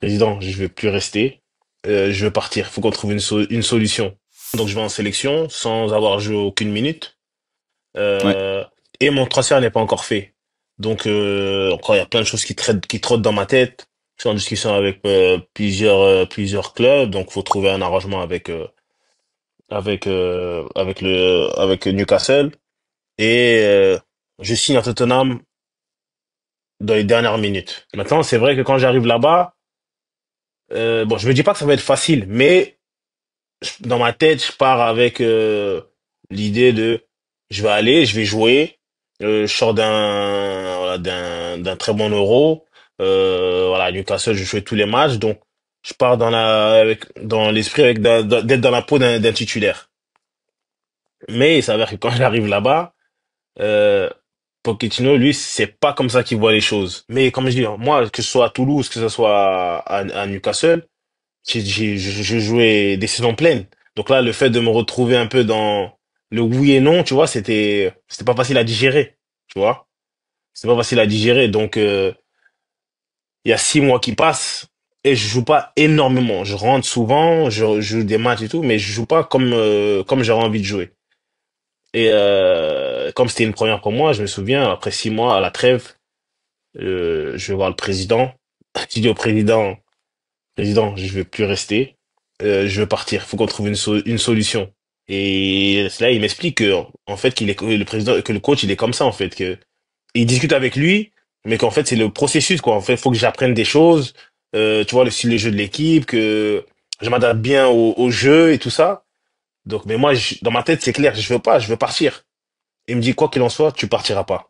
président, je vais plus rester. Je veux partir. Faut qu'on trouve une solution. Donc je vais en sélection sans avoir joué aucune minute. Ouais. Euh, et mon transfert n'est pas encore fait. Donc encore il y a plein de choses qui trottent dans ma tête. Je suis en discussion avec plusieurs clubs. Donc faut trouver un arrangement avec Newcastle. Et je signe à Tottenham dans les dernières minutes. Maintenant, c'est vrai que quand j'arrive là-bas, bon, je me dis pas que ça va être facile, mais dans ma tête, je pars avec l'idée de je vais aller, je vais jouer, je sors d'un très bon Euro, voilà, Newcastle, je jouais tous les matchs, donc je pars dans l'esprit d'être dans la peau d'un titulaire. Mais il s'avère que quand j'arrive là-bas, euh, Pochettino, lui, c'est pas comme ça qu'il voit les choses. Mais comme je dis, moi, que ce soit à Toulouse, que ce soit à Newcastle, je jouais des saisons pleines. Donc là, le fait de me retrouver un peu dans le oui et non, tu vois, c'était pas facile à digérer, tu vois. C'était pas facile à digérer. Donc, il y a 6 mois qui passent et je joue pas énormément. Je rentre souvent, je joue des matchs et tout, mais je joue pas comme j'aurais envie de jouer. Et comme c'était une première pour moi, je me souviens, après 6 mois, à la trêve, je vais voir le président. Je dis au président, je veux plus rester. Je veux partir. Faut qu'on trouve une solution. Et là, il m'explique que, en fait, qu'il est que le président, que le coach, il est comme ça, en fait, que il discute avec lui, mais qu'en fait, c'est le processus, quoi. En fait, faut que j'apprenne des choses, tu vois, le style de jeu de l'équipe, que je m'adapte bien au jeu et tout ça. Donc, mais moi, dans ma tête, c'est clair, je veux pas, je veux partir. Il me dit, quoi qu'il en soit, tu partiras pas.